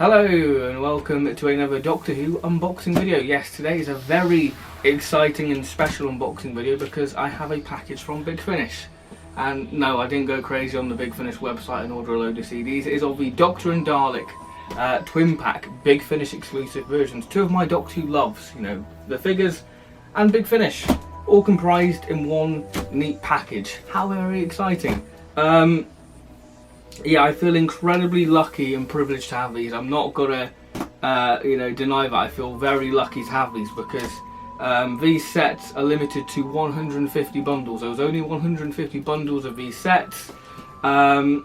Hello and welcome to another Doctor Who unboxing video. Yes, today is a very exciting and special unboxing video because I have a package from Big Finish. And no, I didn't go crazy on the Big Finish website and order a load of CDs. It is of the Doctor and Dalek twin pack Big Finish exclusive versions. Two of my Doctor Who loves, you know, the figures and Big Finish, all comprised in one neat package. How very exciting. Yeah, I feel incredibly lucky and privileged to have these. I'm not gonna, deny that. I feel very lucky to have these because these sets are limited to 150 bundles. There was only 150 bundles of these sets, and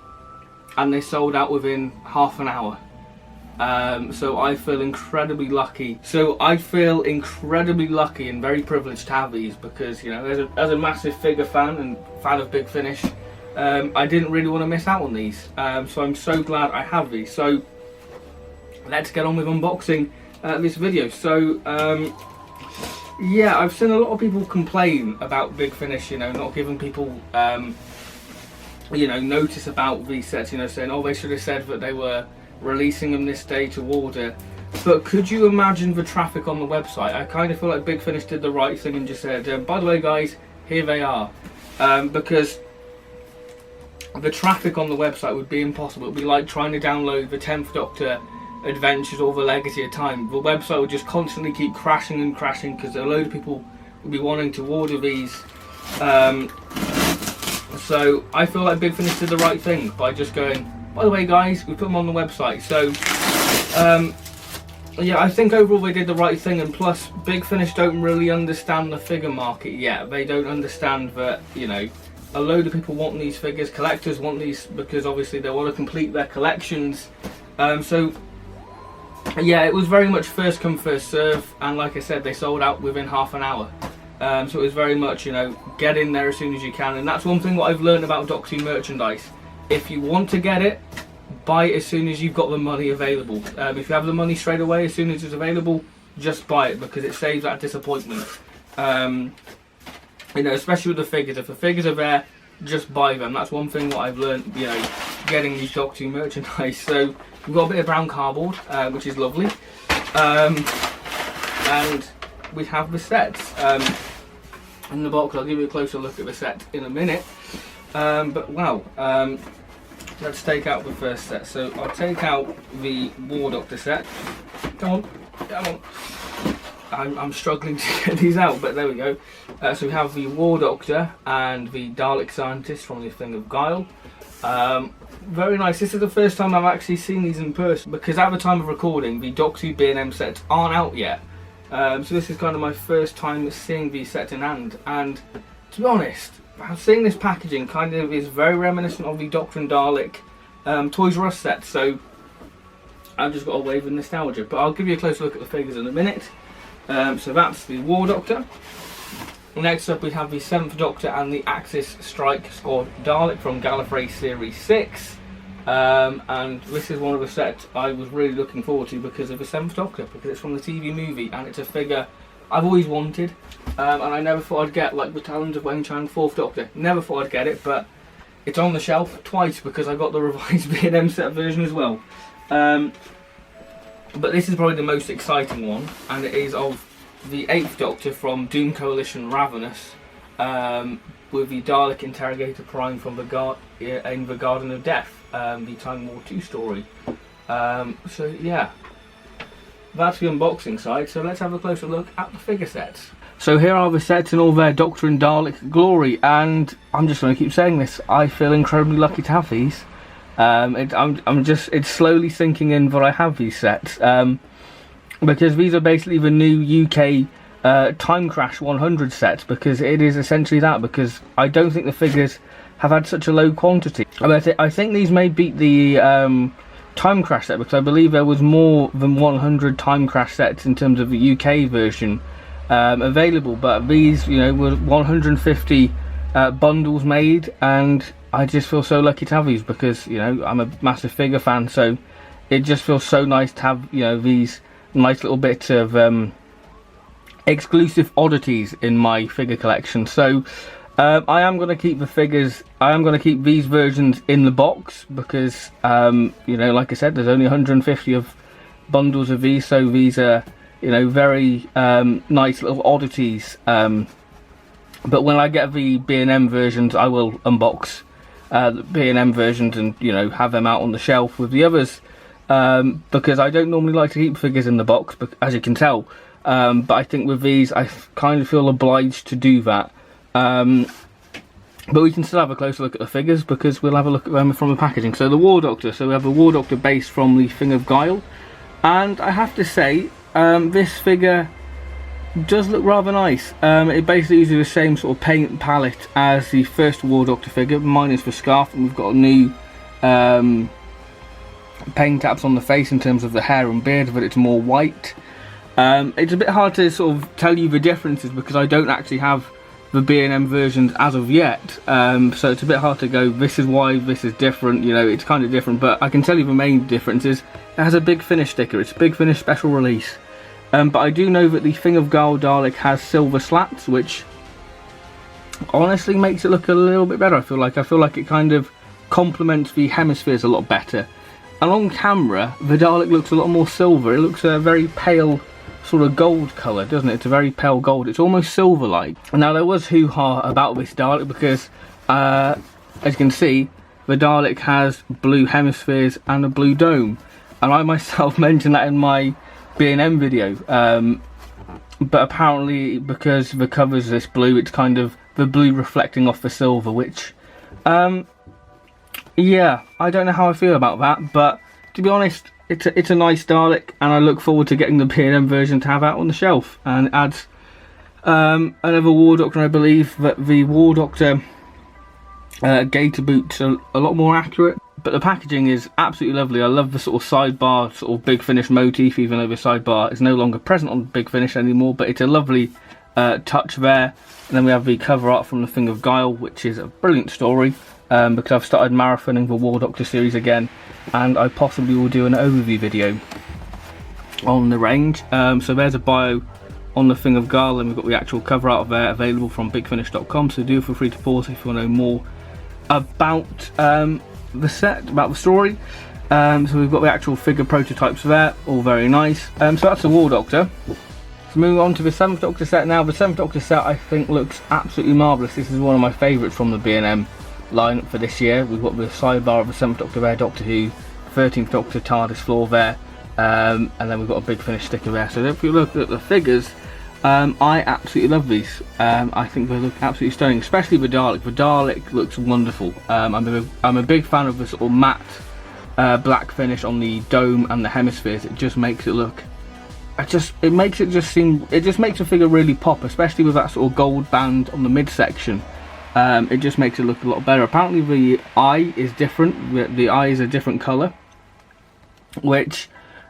they sold out within half an hour. So I feel incredibly lucky. And very privileged to have these because, you know, as a massive figure fan and fan of Big Finish, I didn't really want to miss out on these, so I'm so glad I have these. So let's get on with unboxing this video. So yeah, I've seen a lot of people complain about Big Finish, you know, not giving people notice about these sets, you know, saying, oh, they should have said that they were releasing them this day to order. But could you imagine the traffic on the website? I kind of feel like Big Finish did the right thing and just said, by the way guys, here they are, because the traffic on the website would be impossible. It would be like trying to download the 10th Doctor Adventures or the Legacy of Time. The website would just constantly keep crashing and crashing because a load of people would be wanting to order these. So I feel like Big Finish did the right thing by just going, by the way guys, we put them on the website. So yeah, I think overall they did the right thing, and plus Big Finish don't really understand the figure market yet. They don't understand that, you know, a load of people want these figures, collectors want these because obviously they want to complete their collections. So yeah, it was very much first come first serve, and like I said, they sold out within half an hour. So it was very much, you know, get in there as soon as you can. And that's one thing what I've learned about Doctor Who merchandise. If you want to get it, buy it as soon as you've got the money available. If you have the money straight away as soon as it's available, just buy it because it saves that disappointment. You know, especially with the figures. If the figures are there, just buy them. That's one thing what I've learned, you know, getting these Doctor Who merchandise. So we've got a bit of brown cardboard, which is lovely, and we have the sets in the box. I'll give you a closer look at the set in a minute. But wow, let's take out the first set. So I'll take out the War Doctor set. Come on, come on. I'm struggling to get these out, but there we go. So we have the War Doctor and the Dalek Scientist from the Thing of Guile. Very nice. This is the first time I've actually seen these in person because at the time of recording the Doctor Who B&M sets aren't out yet. So this is kind of my first time seeing these sets in hand, and to be honest, seeing this packaging kind of is very reminiscent of the Doctor and Dalek Toys R Us set. So I've just got a wave of nostalgia, but I'll give you a closer look at the figures in a minute. So that's the War Doctor. Next up we have the 7th Doctor and the Axis Strike Squad Dalek from Gallifrey Series 6. And this is one of the sets I was really looking forward to because of the 7th Doctor, because it's from the TV movie and it's a figure I've always wanted. And I never thought I'd get, like the Talons of Weng-Chiang 4th Doctor. Never thought I'd get it, but it's on the shelf twice because I got the revised B&M set version as well. But this is probably the most exciting one, and it is of the 8th Doctor from Doom Coalition Ravenous, with the Dalek Interrogator Prime from in the Garden of Death, the Time War 2 story. So yeah, that's the unboxing side, so let's have a closer look at the figure sets. So here are the sets in all their Doctor and Dalek glory, and I'm just going to keep saying this, I feel incredibly lucky to have these. It's slowly sinking in that I have these sets, because these are basically the new UK Time Crash 100 sets, because it is essentially that, because I don't think the figures have had such a low quantity. I think these may beat the Time Crash set, because I believe there was more than 100 Time Crash sets in terms of the UK version available, but these, you know, were 150 bundles made, and I just feel so lucky to have these because, you know, I'm a massive figure fan, so it just feels so nice to have, you know, these nice little bits of exclusive oddities in my figure collection. So I am going to keep the figures, I am going to keep these versions in the box because, you know, like I said, there's only 150 of bundles of these, so these are, you know, very nice little oddities. But when I get the B&M versions, I will unbox the B&M versions and, you know, have them out on the shelf with the others, because I don't normally like to keep figures in the box, but, as you can tell. But I think with these, I kind of feel obliged to do that. But we can still have a closer look at the figures, because we'll have a look at them from the packaging. So the War Doctor, so we have the War Doctor base from the Thing of Guile, and I have to say, this figure does look rather nice. It basically uses the same sort of paint palette as the first War Doctor figure, minus the scarf, and we've got a new paint apps on the face in terms of the hair and beard, but it's more white. It's a bit hard to sort of tell you the differences, because I don't actually have the B&M versions as of yet, so it's a bit hard to go, this is why this is different, you know, it's kind of different. But I can tell you the main difference is it has a Big Finish sticker. It's a Big Finish special release. But I do know that the Thing of Guile Dalek has silver slats, which honestly makes it look a little bit better. I feel like it kind of complements the hemispheres a lot better. And on camera, the Dalek looks a lot more silver. It looks a very pale sort of gold colour, doesn't it? It's a very pale gold. It's almost silver-like. Now, there was hoo-ha about this Dalek because, as you can see, the Dalek has blue hemispheres and a blue dome. And I myself mentioned that in my B&M video. But apparently, because the cover's this blue, it's kind of the blue reflecting off the silver, which, yeah, I don't know how I feel about that. But to be honest, it's a nice Dalek, and I look forward to getting the B&M version to have out on the shelf. And adds another War Doctor. I believe that the War Doctor gaiter boots are a lot more accurate. But the packaging is absolutely lovely. I love the sort of sidebar, sort of Big Finish motif, even though the sidebar is no longer present on Big Finish anymore. But it's a lovely touch there. And then we have the cover art from the Thing of Guile, which is a brilliant story. Because I've started marathoning the War Doctor series again, and I possibly will do an overview video on the range. So there's a bio on the Thing of Guile, and we've got the actual cover art there available from bigfinish.com, so do feel free to pause if you want to know more about the set, about the story. So we've got the actual figure prototypes there, all very nice. So that's the War Doctor. So moving on to the 7th Doctor set now. The 7th Doctor set I think looks absolutely marvellous. This is one of my favourites from the B&M lineup for this year. We've got the sidebar of the 7th Doctor there, Doctor Who, 13th Doctor TARDIS floor there, and then we've got a Big Finish sticker there. So if you look at the figures, I absolutely love these. I think they look absolutely stunning, especially the Dalek. The Dalek looks wonderful. I'm a big fan of the sort of matte black finish on the dome and the hemispheres. It just makes it look, it makes the figure really pop, especially with that sort of gold band on the midsection. It just makes it look a lot better. Apparently the eye is different. The eye is a different colour, which,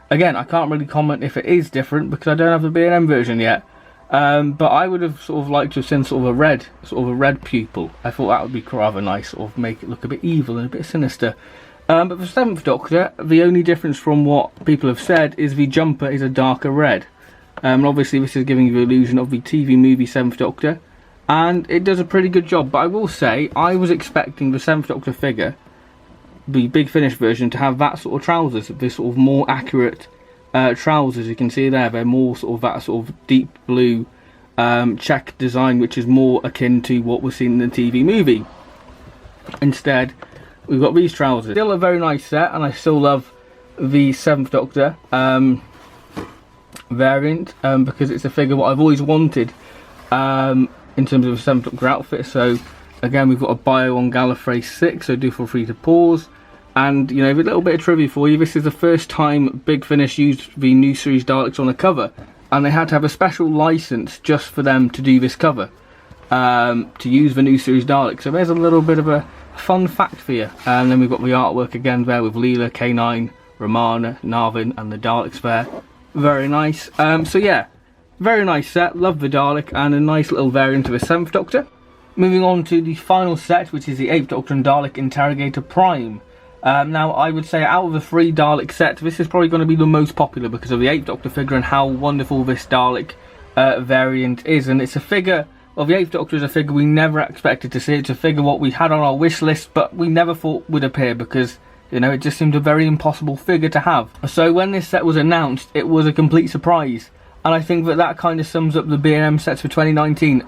again, I can't really comment if it is different because I don't have the B&M version yet. But I would have sort of liked to have seen sort of a red pupil. I thought that would be rather nice, sort of make it look a bit evil and a bit sinister. But the 7th Doctor, the only difference from what people have said is the jumper is a darker red. And obviously this is giving you the illusion of the TV movie 7th Doctor. And it does a pretty good job, but I will say, I was expecting the 7th Doctor figure, the Big Finish version, to have that sort of trousers, this sort of more accurate trousers. You can see there, they're more sort of that sort of deep blue check design, which is more akin to what we're seeing in the TV movie. Instead, we've got these trousers. Still a very nice set, and I still love the 7th Doctor variant, because it's a figure what I've always wanted. In terms of a 7th Doctor outfit. So again, we've got a bio on Gallifrey 6, so do feel free to pause. And, you know, a little bit of trivia for you. This is the first time Big Finish used the new series Daleks on a cover, and they had to have a special license just for them to do this cover, to use the new series Dalek. So there's a little bit of a fun fact for you. And then we've got the artwork again there with Leela, K9, Romana, Narvin, and the Daleks there. Very nice. So yeah, very nice set, love the Dalek, and a nice little variant of a 7th Doctor. Moving on to the final set, which is the 8th Doctor and Dalek Interrogator Prime. Now, I would say out of the 3 Dalek sets, this is probably going to be the most popular because of the 8th Doctor figure and how wonderful this Dalek variant is. And it's a figure, well, the 8th Doctor is a figure we never expected to see. It's a figure what we had on our wish list, but we never thought would appear because You know, it just seemed a very impossible figure to have. So when this set was announced, it was a complete surprise. And I think that that kind of sums up the B&M sets for 2019.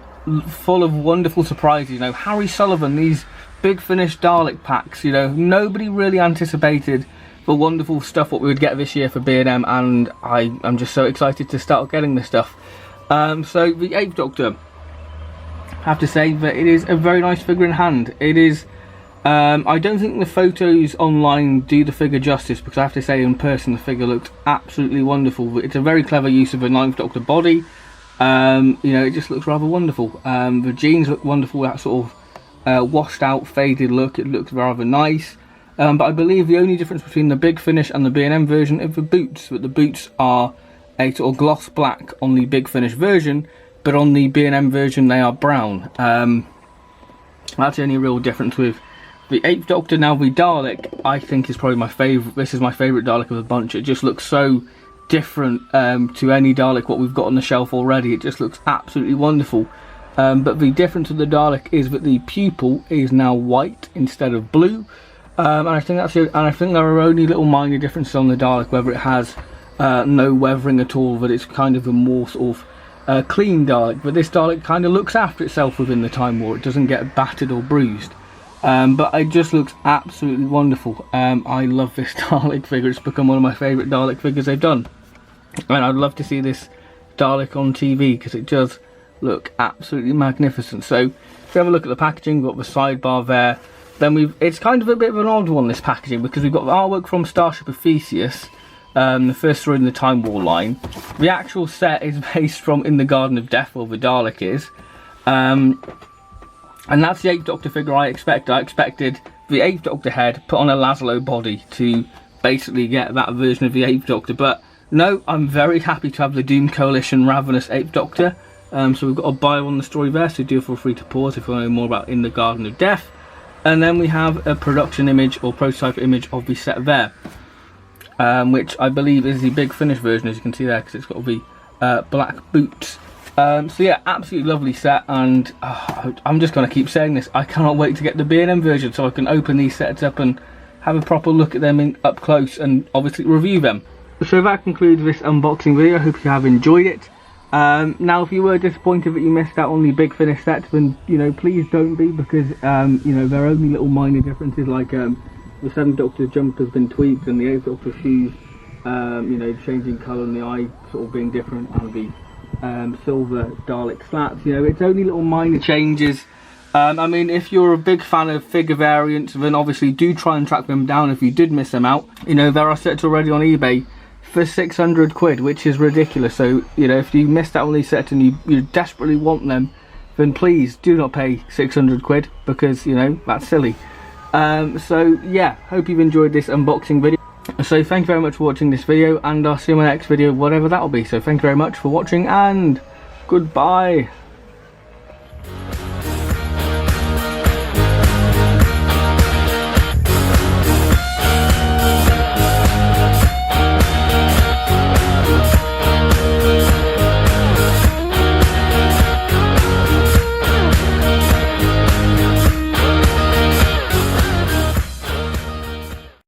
Full of wonderful surprises. You know, Harry Sullivan, these Big Finish Dalek packs. You know, nobody really anticipated the wonderful stuff what we would get this year for B&M. And I'm just so excited to start getting this stuff. So the 8th Doctor, I have to say that it is a very nice figure in hand. It is... I don't think the photos online do the figure justice, because I have to say in person the figure looks absolutely wonderful. It's a very clever use of a 9th Doctor body. You know, it just looks rather wonderful. The jeans look wonderful, that sort of washed out, faded look. It looks rather nice. But I believe the only difference between the Big Finish and the B&M version is the boots. But the boots are a sort of gloss black on the Big Finish version, but on the B&M version they are brown. That's the only real difference with the 8th Doctor. Now the Dalek, I think, is probably my favourite. This is my favourite Dalek of the bunch. It just looks so different to any Dalek what we've got on the shelf already. It just looks absolutely wonderful. But the difference with the Dalek is that the pupil is now white instead of blue. And I think that's it. And I think there are only little minor differences on the Dalek, whether it has no weathering at all, that it's kind of a more sort of clean Dalek. But this Dalek kind of looks after itself within the Time War. It doesn't get battered or bruised. But it just looks absolutely wonderful. I love this Dalek figure. It's become one of my favourite Dalek figures they've done. And I'd love to see this Dalek on TV, because it does look absolutely magnificent. So if you have a look at the packaging, we've got the sidebar there. Then it's kind of a bit of an odd one, this packaging, because we've got the artwork from Starship of Theseus, the first story in the Time War line. The actual set is based from In the Garden of Death, or the Dalek is. And that's the 8th Doctor figure I expect. I expected the 8th Doctor head put on a Laszlo body to basically get that version of the 8th Doctor. But no, I'm very happy to have the Doom Coalition Ravenous 8th Doctor. So we've got a bio on the story there, so do feel free to pause if you want to know more about In the Garden of Death. And then we have a production image or prototype image of the set there. Which I believe is the Big Finish version, as you can see there, because it's got the black boots. So yeah, absolutely lovely set, and I'm just going to keep saying this, I cannot wait to get the B&M version so I can open these sets up and have a proper look at them up close and obviously review them. So that concludes this unboxing video. I hope you have enjoyed it. Now if you were disappointed that you missed out on the Big Finish set, then you know, please don't be, because you know, there are only little minor differences, like the 7th Doctor's jumper has been tweaked and the 8th Doctor's shoes, you know, changing colour and the eye sort of being different, and the silver Dalek slats. You know, it's only little minor changes. I mean, if you're a big fan of figure variants, then obviously do try and track them down if you did miss them out. You know, there are sets already on eBay for 600 quid, which is ridiculous. So, you know, if you missed out on these sets and you desperately want them, then please do not pay 600 quid, because, you know, that's silly. So, yeah, hope you've enjoyed this unboxing video. So thank you very much for watching this video, and I'll see you in my next video, whatever that'll be. So thank you very much for watching, and goodbye.